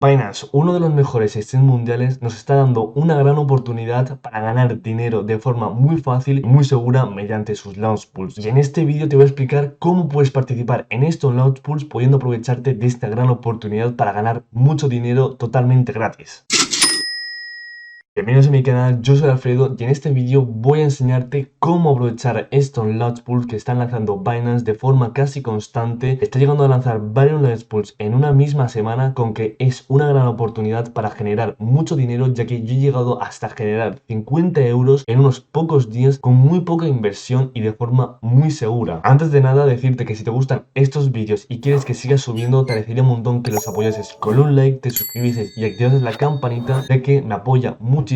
Binance, uno de los mejores exchanges mundiales, nos está dando una gran oportunidad para ganar dinero de forma muy fácil y muy segura mediante sus launch pools. Y en este vídeo te voy a explicar cómo puedes participar en estos launch pools pudiendo aprovecharte de esta gran oportunidad para ganar mucho dinero totalmente gratis. Bienvenidos a mi canal, yo soy Alfredo y en este vídeo voy a enseñarte cómo aprovechar estos launch pools que están lanzando Binance de forma casi constante. Está llegando a lanzar varios launch pools en una misma semana, con que es una gran oportunidad para generar mucho dinero, ya que yo he llegado hasta generar 50 euros en unos pocos días con muy poca inversión y de forma muy segura. Antes de nada, decirte que si te gustan estos vídeos y quieres que siga subiendo, te agradecería un montón que los apoyases con un like, te suscribieses y activases la campanita, ya que me apoya muchísimo.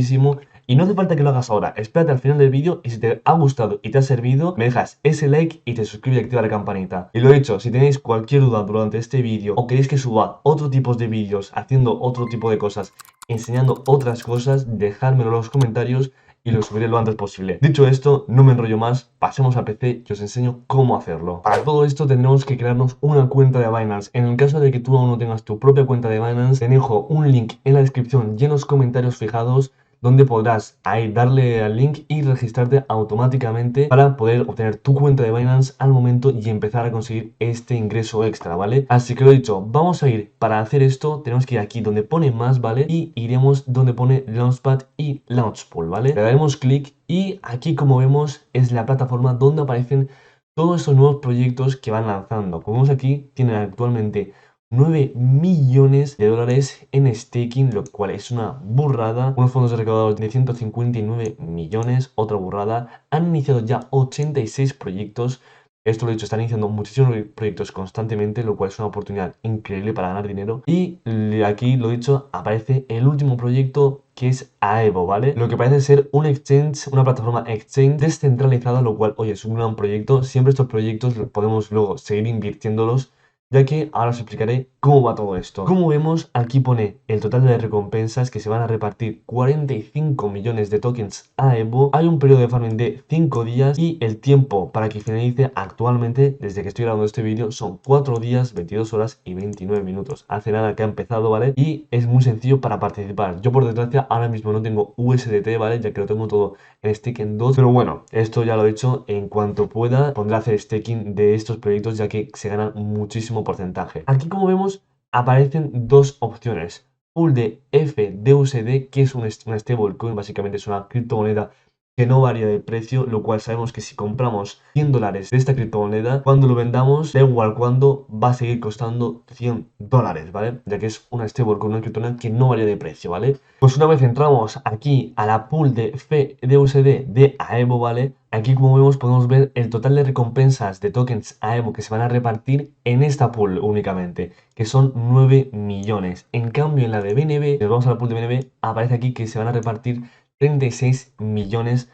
Y no hace falta que lo hagas ahora, espérate al final del vídeo y si te ha gustado y te ha servido, me dejas ese like y te suscribes y activas la campanita. Y lo dicho, si tenéis cualquier duda durante este vídeo o queréis que suba otro tipo de vídeos haciendo otro tipo de cosas, enseñando otras cosas, dejádmelo en los comentarios y lo subiré lo antes posible. Dicho esto, no me enrollo más, pasemos a PC y os enseño cómo hacerlo. Para todo esto tendremos que crearnos una cuenta de Binance. En el caso de que tú aún no tengas tu propia cuenta de Binance, te dejo un link en la descripción y en los comentarios fijados, donde podrás ahí darle al link y registrarte automáticamente para poder obtener tu cuenta de Binance al momento y empezar a conseguir este ingreso extra, ¿vale? Así que lo dicho, vamos a ir, para hacer esto tenemos que ir aquí donde pone más, ¿vale? Y iremos donde pone Launchpad y Launchpool, ¿vale? Le daremos clic y aquí, como vemos, es la plataforma donde aparecen todos estos nuevos proyectos que van lanzando. Como vemos aquí, tienen actualmente 9 millones de dólares en staking, lo cual es una burrada. Unos fondos recaudados de 159 millones, otra burrada. Han iniciado ya 86 proyectos. Esto lo he dicho, están iniciando muchísimos proyectos constantemente, lo cual es una oportunidad increíble para ganar dinero. Y aquí, lo dicho, aparece el último proyecto, que es Aevo, ¿vale? Lo que parece ser un exchange, una plataforma exchange descentralizada, lo cual, oye, es un gran proyecto. Siempre estos proyectos podemos luego seguir invirtiéndolos, ya que ahora os explicaré cómo va todo esto. Como vemos, aquí pone el total de recompensas, que se van a repartir 45 millones de tokens a Evo. Hay un periodo de farming de 5 días y el tiempo para que finalice actualmente, desde que estoy grabando este vídeo, son 4 días, 22 horas y 29 minutos. Hace nada que ha empezado, ¿vale? Y es muy sencillo para participar. Yo, por desgracia, ahora mismo no tengo USDT, ¿vale? Ya que lo tengo todo en staking 2. Pero bueno, esto ya lo he hecho. En cuanto pueda, pondré a hacer staking de estos proyectos, ya que se ganan muchísimo porcentaje. Aquí, como vemos, aparecen dos opciones: pool de FDUSD, que es una stablecoin, básicamente es una criptomoneda que no varía de precio, lo cual sabemos que si compramos 100 dólares de esta criptomoneda, cuando lo vendamos, da igual cuándo, va a seguir costando 100 dólares, ¿vale? Ya que es una stablecoin, una criptomoneda que no varía de precio, ¿vale? Pues una vez entramos aquí a la pool de FDUSD de Aevo, ¿vale? Aquí, como vemos, podemos ver el total de recompensas de tokens Aevo que se van a repartir en esta pool únicamente, que son 9 millones. En cambio, en la de BNB, si nos vamos a la pool de BNB, aparece aquí que se van a repartir 36 millones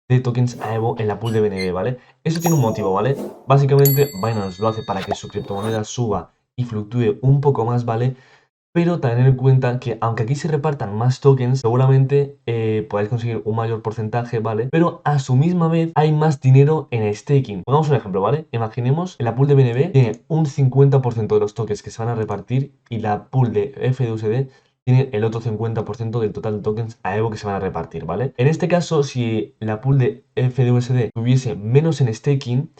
de tokens Aevo en la pool de BNB, ¿vale? Eso tiene un motivo, ¿vale? Básicamente, Binance lo hace para que su criptomoneda suba y fluctúe un poco más, ¿vale? Pero tener en cuenta que aunque aquí se repartan más tokens, seguramente podáis conseguir un mayor porcentaje, ¿vale? Pero a su misma vez hay más dinero en staking. Pongamos un ejemplo, ¿vale? Imaginemos, en la pool de BNB tiene un 50% de los tokens que se van a repartir y la pool de FDUSD tiene el otro 50% del total de tokens Aevo que se van a repartir, ¿vale? En este caso, si la pool de FDUSD tuviese menos en staking,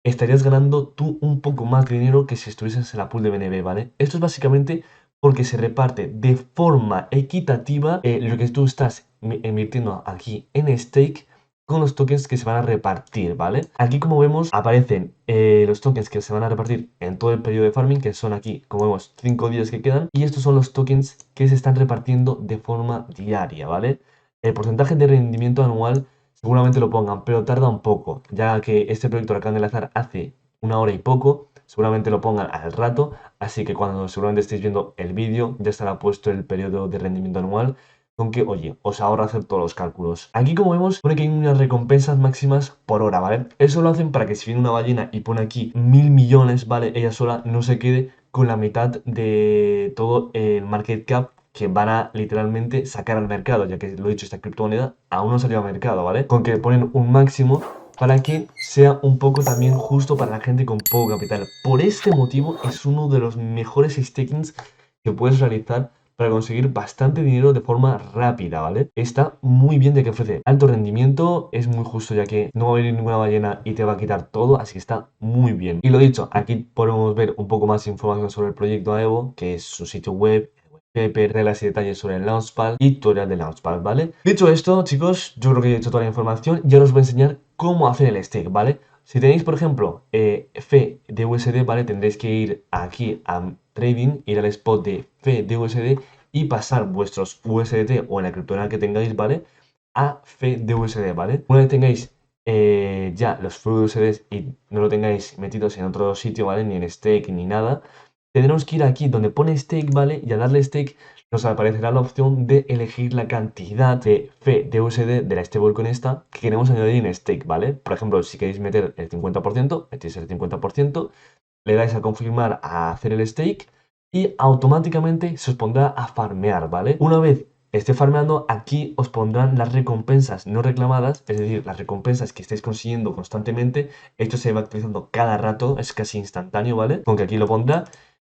estarías ganando tú un poco más de dinero que si estuvieses en la pool de BNB, ¿vale? Esto es básicamente porque se reparte de forma equitativa lo que tú estás invirtiendo aquí en stake con los tokens que se van a repartir, ¿vale? Aquí, como vemos, aparecen los tokens que se van a repartir en todo el periodo de farming, que son aquí, como vemos, 5 días que quedan, y estos son los tokens que se están repartiendo de forma diaria, ¿vale? El porcentaje de rendimiento anual seguramente lo pongan, pero tarda un poco, ya que este proyecto lo acaban de lanzar hace una hora y poco. Seguramente lo pongan al rato, así que cuando seguramente estéis viendo el vídeo ya estará puesto el periodo de rendimiento anual, con que, oye, os ahorra hacer todos los cálculos. Aquí, como vemos, pone que hay unas recompensas máximas por hora, ¿vale? Eso lo hacen para que si viene una ballena y pone aquí 1000 millones, ¿vale? Ella sola no se quede con la mitad de todo el market cap que van a literalmente sacar al mercado, ya que lo he dicho, esta criptomoneda aún no salió al mercado, ¿vale? Con que ponen un máximo para que sea un poco también justo para la gente con poco capital. Por este motivo es uno de los mejores stakings que puedes realizar para conseguir bastante dinero de forma rápida, ¿vale? Está muy bien de que ofrece alto rendimiento, es muy justo ya que no va a venir ninguna ballena y te va a quitar todo, así que está muy bien. Y lo dicho, aquí podemos ver un poco más información sobre el proyecto Aevo, que es su sitio web, reglas y detalles sobre el Launchpad y tutorial del Launchpad, ¿vale? Dicho esto, chicos, yo creo que he hecho toda la información y ahora os voy a enseñar cómo hacer el stake, ¿vale? Si tenéis, por ejemplo, fe de USD, ¿vale? Tendréis que ir aquí a Trading, ir al spot de fe de USD y pasar vuestros USDT o en la criptomoneda que tengáis, ¿vale? A fe de USD, ¿vale? Una vez tengáis ya los fe de USD y no lo tengáis metidos en otro sitio, ¿vale? Ni en stake ni nada, tendremos que ir aquí donde pone stake, ¿vale? Y al darle stake nos aparecerá la opción de elegir la cantidad de fe de USD de la stablecoin esta que queremos añadir en stake, ¿vale? Por ejemplo, si queréis meter el 50%, metéis el 50%, le dais a confirmar a hacer el stake y automáticamente se os pondrá a farmear, ¿vale? Una vez esté farmeando, aquí os pondrán las recompensas no reclamadas, es decir, las recompensas que estáis consiguiendo constantemente. Esto se va actualizando cada rato, es casi instantáneo, ¿vale? Aunque aquí lo pondrá.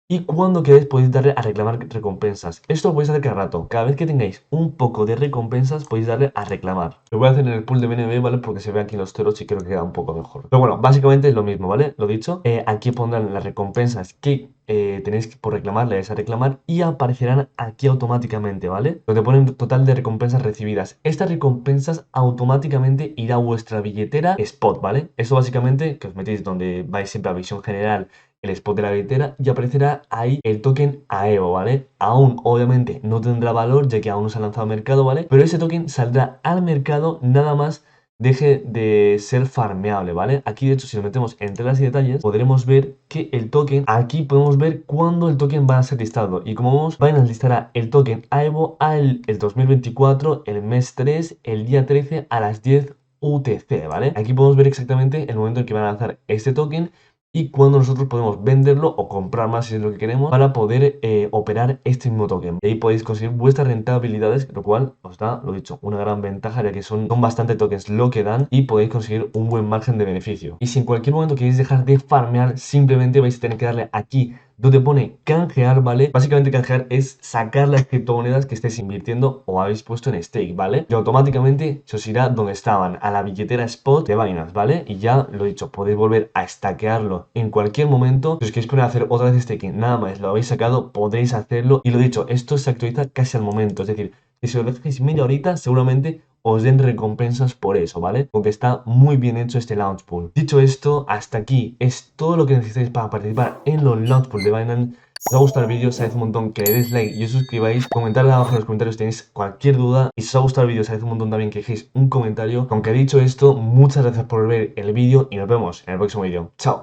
Y cuando queráis podéis darle a reclamar recompensas. Esto lo podéis hacer cada rato. Cada vez que tengáis un poco de recompensas podéis darle a reclamar. Lo voy a hacer en el pool de BNB, ¿vale? Porque se ve aquí los ceros y creo que queda un poco mejor. Pero bueno, básicamente es lo mismo, ¿vale? Lo dicho. Aquí pondrán las recompensas que tenéis que por reclamar, le dais a reclamar y aparecerán aquí automáticamente, ¿vale? Donde ponen total de recompensas recibidas. Estas recompensas automáticamente irá a vuestra billetera spot, ¿vale? Eso básicamente que os metéis donde vais siempre a visión general, el spot de la billetera y aparecerá ahí el token Aevo, ¿vale? Aún obviamente no tendrá valor ya que aún no se ha lanzado al mercado, ¿vale? Pero ese token saldrá al mercado nada más deje de ser farmeable, ¿vale? Aquí de hecho si nos metemos en reglas y detalles podremos ver que el token, aquí podemos ver cuándo el token va a ser listado y como vemos Binance listará el token Aevo el 2024, el mes 3, el día 13 a las 10 UTC, ¿vale? Aquí podemos ver exactamente el momento en que van a lanzar este token y cuando nosotros podemos venderlo o comprar más si es lo que queremos para poder operar este mismo token. Y ahí podéis conseguir vuestras rentabilidades, lo cual os da, lo dicho, una gran ventaja ya que son bastante tokens lo que dan y podéis conseguir un buen margen de beneficio. Y si en cualquier momento queréis dejar de farmear, simplemente vais a tener que darle aquí donde pone canjear, ¿vale? Básicamente canjear es sacar las criptomonedas que estéis invirtiendo o habéis puesto en stake, ¿vale? Y automáticamente se os irá donde estaban, a la billetera spot de Binance, ¿vale? Y ya lo he dicho, podéis volver a stackearlo en cualquier momento. Si os queréis poner a hacer otra vez staking, nada más lo habéis sacado, podréis hacerlo. Y lo dicho, esto se actualiza casi al momento, es decir, si os lo dejáis media horita, seguramente os den recompensas por eso, ¿vale? Porque está muy bien hecho este launch pool. Dicho esto, hasta aquí es todo lo que necesitáis para participar en los launch pool de Binance. Si os ha gustado el vídeo, os agradece un montón que le deis like y os suscribáis. Comentad abajo en los comentarios si tenéis cualquier duda. Y si os ha gustado el vídeo, os agradece un montón también que dejéis un comentario. Aunque dicho esto, muchas gracias por ver el vídeo y nos vemos en el próximo vídeo. ¡Chao!